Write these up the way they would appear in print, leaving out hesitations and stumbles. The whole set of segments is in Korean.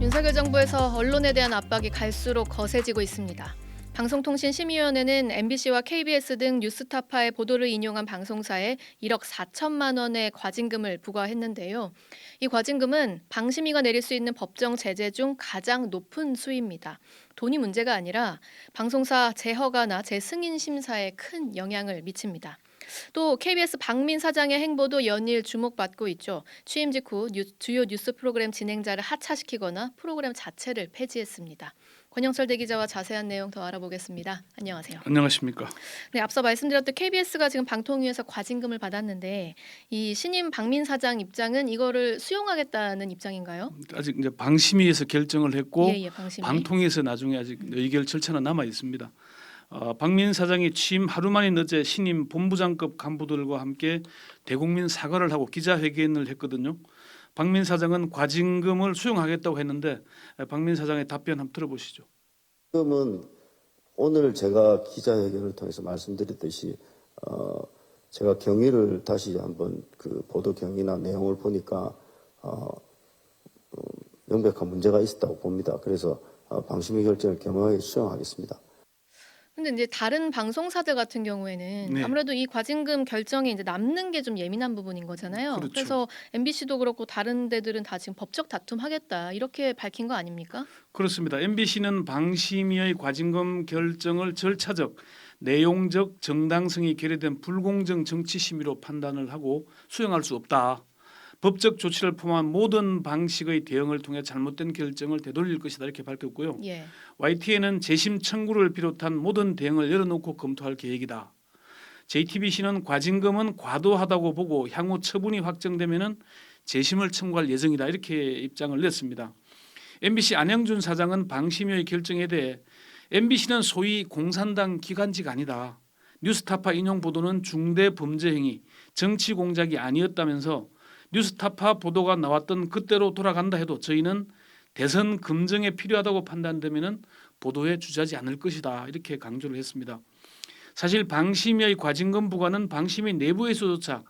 윤석열 정부에서 언론에 대한 압박이 갈수록 거세지고 있습니다. 방송통신심의위원회는 MBC와 KBS 등 뉴스타파의 보도를 인용한 방송사에 1억 4천만 원의 과징금을 부과했는데요. 이 과징금은 방심위가 내릴 수 있는 법정 제재 중 가장 높은 수위입니다. 돈이 문제가 아니라 방송사 재허가나 재승인 심사에 큰 영향을 미칩니다. 또 KBS 박민 사장의 행보도 연일 주목받고 있죠. 취임 직후 주요 뉴스 프로그램 진행자를 하차시키거나 프로그램 자체를 폐지했습니다. 권영철 대기자와 자세한 내용 더 알아보겠습니다. 안녕하세요. 안녕하십니까. 네, 앞서 말씀드렸던 KBS가 지금 방통위에서 과징금을 받았는데 이 신임 박민 사장 입장은 이거를 수용하겠다는 입장인가요? 아직 이제 방심위에서 결정을 했고 방심위. 방통위에서 나중에 아직 의결 절차는 남아 있습니다. 박민 사장이 취임 하루 만인 어제 신임 본부장급 간부들과 함께 대국민 사과를 하고 기자회견을 했거든요. 박민 사장은 과징금을 수용하겠다고 했는데 박민 사장의 답변 한번 들어보시죠. 지금은 오늘 제가 기자회견을 통해서 말씀드렸듯이 제가 경위를 다시 한번 그 보도 경위나 내용을 보니까 명백한 문제가 있었다고 봅니다. 그래서 방심위 결정을 겸허하게 수용하겠습니다. 근데 이제 다른 방송사들 같은 경우에는 네. 아무래도 이 과징금 결정이 이제 남는 게 좀 예민한 부분인 거잖아요. 그렇죠. 그래서 MBC도 그렇고 다른 데들은 다 지금 법적 다툼하겠다 이렇게 밝힌 거 아닙니까? 그렇습니다. MBC는 방심위의 과징금 결정을 절차적, 내용적 정당성이 결여된 불공정 정치 심의로 판단을 하고 수용할 수 없다. 법적 조치를 포함한 모든 방식의 대응을 통해 잘못된 결정을 되돌릴 것이다 이렇게 밝혔고요. 예. YTN은 재심 청구를 비롯한 모든 대응을 열어놓고 검토할 계획이다. JTBC는 과징금은 과도하다고 보고 향후 처분이 확정되면은 재심을 청구할 예정이다 이렇게 입장을 냈습니다. MBC 안영준 사장은 방심위의 결정에 대해 MBC는 소위 공산당 기관지가 아니다. 뉴스타파 인용 보도는 중대 범죄 행위, 정치 공작이 아니었다면서 뉴스타파 보도가 나왔던 그때로 돌아간다 해도 저희는 대선 검증에 필요하다고 판단되면은 보도에 주저하지 않을 것이다 이렇게 강조를 했습니다. 사실 방심위의 과징금 부과는 방심위 내부에서조차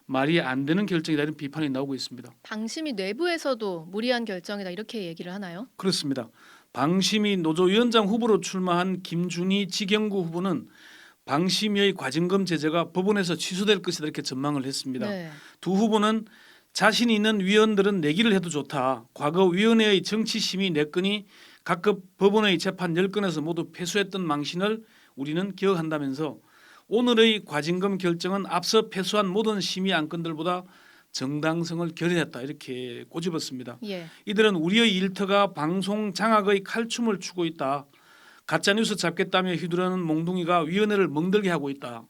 말이 안 되는 결정이다 이런 비판이 나오고 있습니다. 방심위 내부에서도 무리한 결정이다 이렇게 얘기를 하나요? 그렇습니다. 방심위 노조위원장 후보로 출마한 김준희 지경구 후보는 방심위의 과징금 제재가 법원에서 취소될 것이다 이렇게 전망을 했습니다. 네. 두 후보는 자신 있는 위원들은 내기를 해도 좋다. 과거 위원회의 정치심의 4건이 각급 법원의 재판 10건에서 모두 패소했던 망신을 우리는 기억한다면서 오늘의 과징금 결정은 앞서 패소한 모든 심의 안건들보다 정당성을 결여했다 이렇게 꼬집었습니다. 예. 이들은 우리의 일터가 방송 장악의 칼춤을 추고 있다. 가짜뉴스 잡겠다며 휘두르는 몽둥이가 위원회를 멍들게 하고 있다.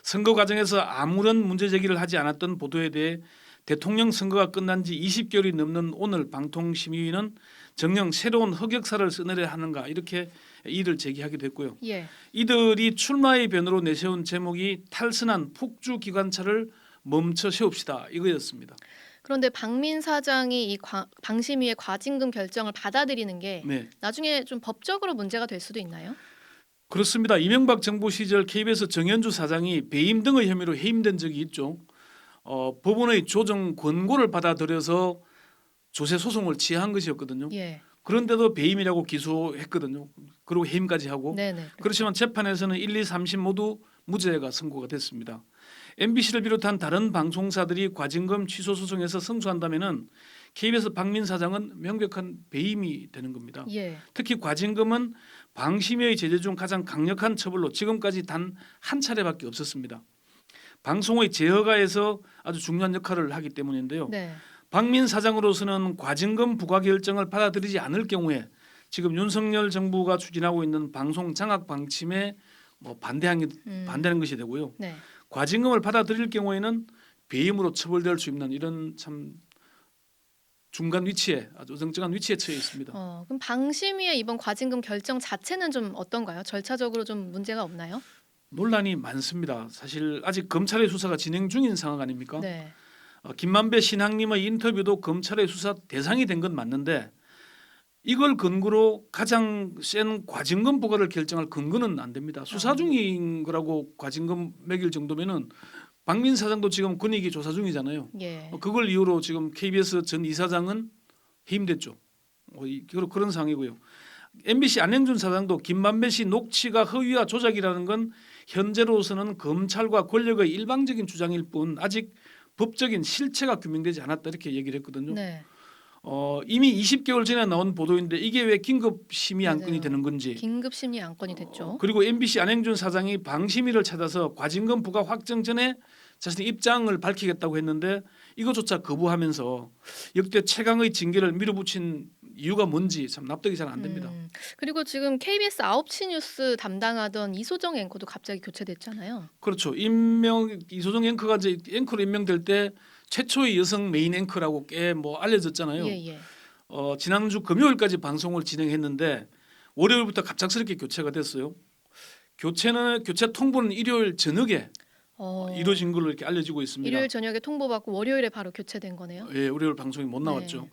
선거 과정에서 아무런 문제 제기를 하지 않았던 보도에 대해 대통령 선거가 끝난 지 20개월이 넘는 오늘 방통심의위는 정녕 새로운 흑역사를 써내려 하는가 이렇게 이의를 제기하기도 했고요. 예. 이들이 출마의 변으로 내세운 제목이 탈선한 폭주 기관차를 멈춰 세웁시다 이거였습니다. 그런데 박민 사장이 이 방심위의 과징금 결정을 받아들이는 게 네, 나중에 좀 법적으로 문제가 될 수도 있나요? 그렇습니다. 이명박 정부 시절 KBS 정현주 사장이 배임 등의 혐의로 해임된 적이 있죠. 법원의 조정 권고를 받아들여서 조세 소송을 취한 것이었거든요. 예. 그런데도 배임이라고 기소했거든요. 그리고 해임까지 하고. 네네. 그렇지만 재판에서는 1, 2, 3심 모두 무죄가 선고가 됐습니다. MBC를 비롯한 다른 방송사들이 과징금 취소 소송에서 승소한다면은 KBS 박민 사장은 명백한 배임이 되는 겁니다. 예. 특히 과징금은 방심위의 제재 중 가장 강력한 처벌로 지금까지 단 한 차례밖에 없었습니다. 방송의 제어가에서 아주 중요한 역할을 하기 때문인데요. 네. 박민 사장으로서는 과징금 부과 결정을 받아들이지 않을 경우에 지금 윤석열 정부가 추진하고 있는 방송 장악 방침에 반대하는 것이 되고요. 네. 과징금을 받아들일 경우에는 배임으로 처벌될 수 있는 이런 참 중간 위치에 아주 어정쩡한 위치에 처해 있습니다. 그럼 방심위의 이번 과징금 결정 자체는 좀 어떤가요? 절차적으로 좀 문제가 없나요? 논란이 많습니다. 사실 아직 검찰의 수사가 진행 중인 상황 아닙니까? 네. 김만배 신학님의 인터뷰도 검찰의 수사 대상이 된 건 맞는데 이걸 근거로 가장 센 과징금 부과를 결정할 근거는 안 됩니다. 수사 중인 거라고 과징금 매길 정도면은 박민 사장도 지금 권익위 조사 중이잖아요. 예. 그걸 이유로 지금 KBS 전 이사장은 해임됐죠. 그런 상황이고요. MBC 안행준 사장도 김만배 씨 녹취가 허위와 조작이라는 건 현재로서는 검찰과 권력의 일방적인 주장일 뿐 아직 법적인 실체가 규명되지 않았다 이렇게 얘기를 했거든요. 네. 이미 20개월 전에 나온 보도인데 이게 왜 긴급 심의 안건이 맞아요. 되는 건지. 긴급 심리 안건이 됐죠. 그리고 MBC 안행준 사장이 방심위를 찾아서 과징금 부과 확정 전에 자신의 입장을 밝히겠다고 했는데 이거조차 거부하면서 역대 최강의 징계를 밀어붙인 이유가 뭔지 참 납득이 잘 안 됩니다. 그리고 지금 KBS 9시 뉴스 담당하던 이소정 앵커도 갑자기 교체됐잖아요. 그렇죠. 이소정 앵커가 이제 앵커로 임명될 때 최초의 여성 메인 앵커라고 꽤 뭐 알려졌잖아요. 예. 지난주 금요일까지 방송을 진행했는데 월요일부터 갑작스럽게 교체가 됐어요. 교체 통보는 일요일 저녁에 이루어진 걸로 이렇게 알려지고 있습니다. 일요일 저녁에 통보받고 월요일에 바로 교체된 거네요. 예, 월요일 방송이 못 나왔죠. 네.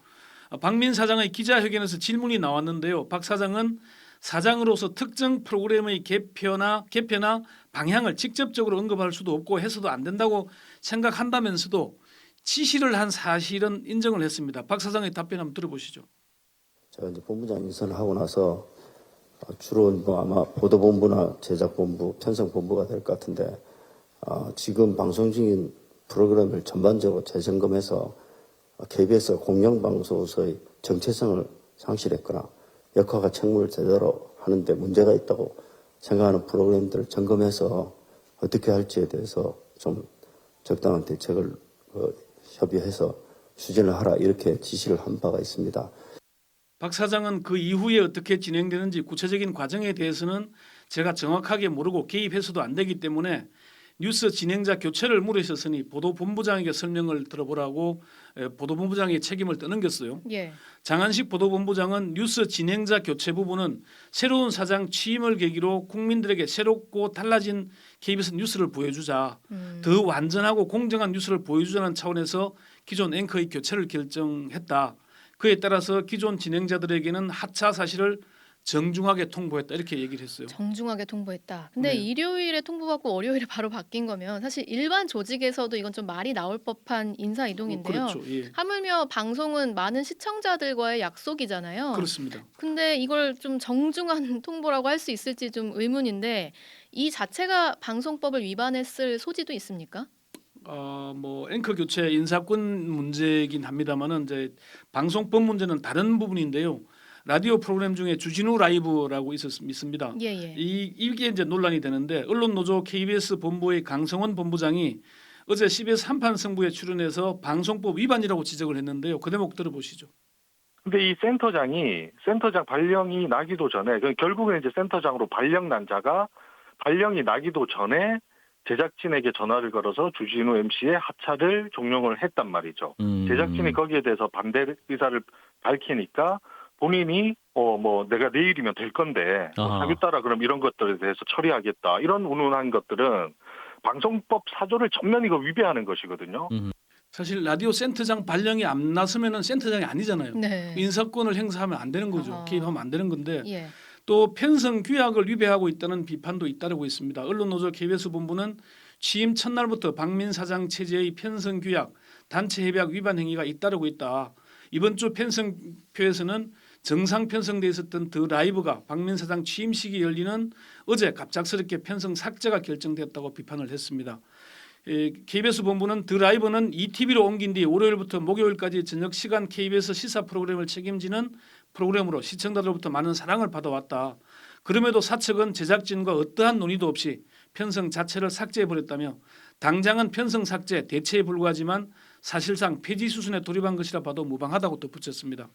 박민 사장의 기자회견에서 질문이 나왔는데요. 박 사장은 사장으로서 특정 프로그램의 개편이나 방향을 직접적으로 언급할 수도 없고 해서도 안 된다고 생각한다면서도 지시를 한 사실은 인정을 했습니다. 박 사장의 답변 한번 들어보시죠. 제가 이제 본부장 인선을 하고 나서 주로 뭐 아마 보도본부나 제작본부, 편성본부가 될 것 같은데 지금 방송 중인 프로그램을 전반적으로 재점검해서 KBS 공영방송으로서의 정체성을 상실했거나 역할과 책무를 제대로 하는데 문제가 있다고 생각하는 프로그램들을 점검해서 어떻게 할지에 대해서 좀 적당한 대책을 협의해서 추진을 하라 이렇게 지시를 한 바가 있습니다. 박 사장은 그 이후에 어떻게 진행되는지 구체적인 과정에 대해서는 제가 정확하게 모르고 개입해서도 안 되기 때문에 뉴스 진행자 교체를 물으셨으니 보도본부장에게 설명을 들어보라고 보도본부장의 책임을 떠넘겼어요. 예. 장한식 보도본부장은 뉴스 진행자 교체 부분은 새로운 사장 취임을 계기로 국민들에게 새롭고 달라진 KBS 뉴스를 보여주자, 더 완전하고 공정한 뉴스를 보여주자는 차원에서 기존 앵커의 교체를 결정했다. 그에 따라서 기존 진행자들에게는 하차 사실을 정중하게 통보했다 이렇게 얘기를 했어요. 정중하게 통보했다. 근데 네. 일요일에 통보받고 월요일에 바로 바뀐 거면 사실 일반 조직에서도 이건 좀 말이 나올 법한 인사 이동인데요. 그렇죠. 예. 하물며 방송은 많은 시청자들과의 약속이잖아요. 그렇습니다. 근데 이걸 좀 정중한 통보라고 할 수 있을지 좀 의문인데 이 자체가 방송법을 위반했을 소지도 있습니까? 뭐 앵커 교체 인사권 문제이긴 합니다만은 이제 방송법 문제는 다른 부분인데요. 라디오 프로그램 중에 주진우 라이브라고 있습니다. 예. 이게 이제 논란이 되는데 언론노조 KBS 본부의 강성원 본부장이 어제 CBS 한판 승부에 출연해서 방송법 위반이라고 지적을 했는데요. 그 대목 들어보시죠. 근데 이 센터장 발령이 나기도 전에 결국은 이제 센터장으로 발령 난 자가 발령이 나기도 전에 제작진에게 전화를 걸어서 주진우 MC의 하차를 종용을 했단 말이죠. 제작진이 거기에 대해서 반대 의사를 밝히니까 본인이 뭐 내가 내일이면 될 건데 하겠다라 그럼 이런 것들에 대해서 처리하겠다 이런 운운한 것들은 방송법 4조를 전면 이거 위배하는 것이거든요. 사실 라디오 센터장 발령이 안 났으면은 센터장이 아니잖아요. 네. 인사권을 행사하면 안 되는 거죠. 개입하면 안 되는 건데 예. 또 편성 규약을 위배하고 있다는 비판도 잇따르고 있습니다. 언론노조 KBS 본부는 취임 첫날부터 박민 사장 체제의 편성 규약, 단체 협약 위반 행위가 잇따르고 있다. 이번 주 편성표에서는 정상 편성돼 있었던 더 라이브가 박민 사장 취임 시기 열리는 어제 갑작스럽게 편성 삭제가 결정됐다고 비판을 했습니다. KBS 본부는 더 라이브는 ETV로 옮긴 뒤 월요일부터 목요일까지 저녁 시간 KBS 시사 프로그램을 책임지는 프로그램으로 시청자들로부터 많은 사랑을 받아왔다. 그럼에도 사측은 제작진과 어떠한 논의도 없이 편성 자체를 삭제해버렸다며 당장은 편성 삭제 대체에 불과하지만 사실상 폐지 수순에 돌입한 것이라 봐도 무방하다고 덧붙였습니다.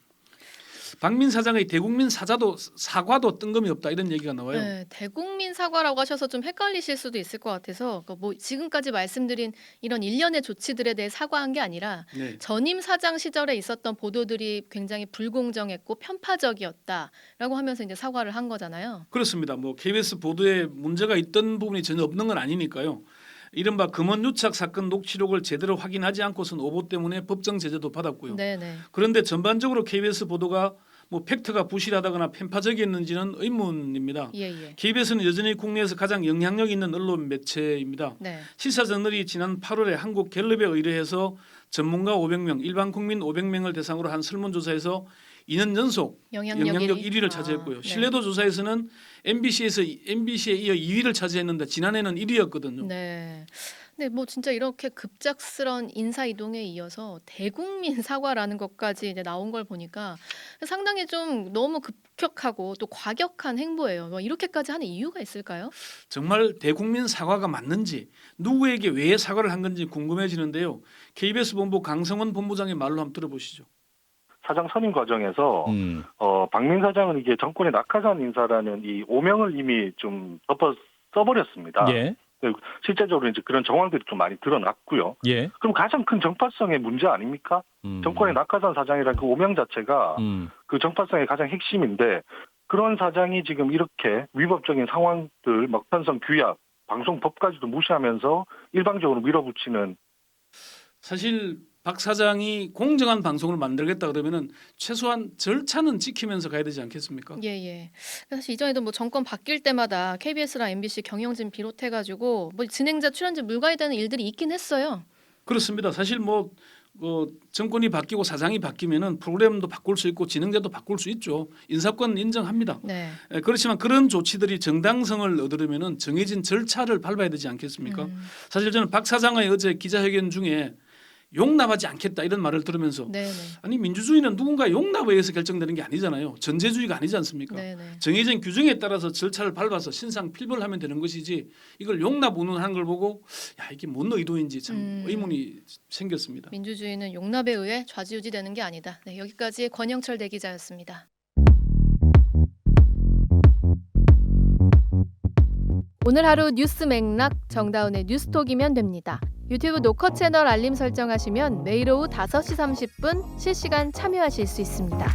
박민 사장의 대국민 사과도 뜬금이 없다 이런 얘기가 나와요. 네, 대국민 사과라고 하셔서 좀 헷갈리실 수도 있을 것 같아서 뭐 지금까지 말씀드린 이런 일련의 조치들에 대해 사과한 게 아니라 네. 전임 사장 시절에 있었던 보도들이 굉장히 불공정했고 편파적이었다라고 하면서 이제 사과를 한 거잖아요. 그렇습니다. 뭐 KBS 보도에 문제가 있던 부분이 전혀 없는 건 아니니까요. 이른바 금원유착 사건 녹취록을 제대로 확인하지 않고선 오보 때문에 법정 제재도 받았고요. 네네. 그런데 전반적으로 KBS 보도가 뭐 팩트가 부실하다거나 편파적이었는지는 의문입니다. 예. KBS는 여전히 국내에서 가장 영향력 있는 언론 매체입니다. 네. 시사저널이 지난 8월에 한국갤럽에 의뢰해서 전문가 500명, 일반 국민 500명을 대상으로 한 설문조사에서 2년 연속 영향력 1위를 아, 차지했고요. 네. 신뢰도 조사에서는 MBC에 이어 2위를 차지했는데 지난해는 1위였거든요. 네. 네, 뭐 진짜 이렇게 급작스런 인사 이동에 이어서 대국민 사과라는 것까지 이제 나온 걸 보니까 상당히 좀 너무 급격하고 또 과격한 행보예요. 뭐 이렇게까지 하는 이유가 있을까요? 정말 대국민 사과가 맞는지 누구에게 왜 사과를 한 건지 궁금해지는데요. KBS 본부 강성원 본부장의 말로 한번 들어보시죠. 사장 선임 과정에서 박민 사장은 이게 정권의 낙하산 인사라는 이 오명을 이미 좀 덮어 써버렸습니다. 예. 실제적으로 이제 그런 정황들이 좀 많이 드러났고요. 예. 그럼 가장 큰 정파성의 문제 아닙니까? 정권의 낙하산 사장이라는 그 오명 자체가 그 정파성의 가장 핵심인데 그런 사장이 지금 이렇게 위법적인 상황들 막 편성 규약, 방송법까지도 무시하면서 일방적으로 밀어붙이는 사실 박 사장이 공정한 방송을 만들겠다 그러면은 최소한 절차는 지키면서 가야 되지 않겠습니까? 예, 예. 사실 이전에도 뭐 정권 바뀔 때마다 KBS랑 MBC 경영진 비롯해가지고 뭐 진행자 출연진 물갈이되는 일들이 있긴 했어요. 그렇습니다. 사실 뭐 정권이 바뀌고 사장이 바뀌면은 프로그램도 바꿀 수 있고 진행자도 바꿀 수 있죠. 인사권 인정합니다. 네. 그렇지만 그런 조치들이 정당성을 얻으려면은 정해진 절차를 밟아야 되지 않겠습니까? 사실 저는 박 사장의 어제 기자회견 중에 용납하지 않겠다 이런 말을 들으면서 네, 네. 아니 민주주의는 누군가 용납에 의해서 결정되는 게 아니잖아요. 전제주의가 아니지 않습니까? 네, 네. 정해진 규정에 따라서 절차를 밟아서 신상필벌하면 되는 것이지 이걸 용납 운운하는 걸 보고 야 이게 뭔 의도인지 참 의문이 생겼습니다. 민주주의는 용납에 의해 좌지우지되는 게 아니다. 네, 여기까지 권영철 대기자였습니다. 오늘 하루 뉴스 맥락 정다운의 뉴스톡이면 됩니다. 유튜브 노컷 채널 알림 설정하시면 매일 오후 5시 30분 실시간 참여하실 수 있습니다.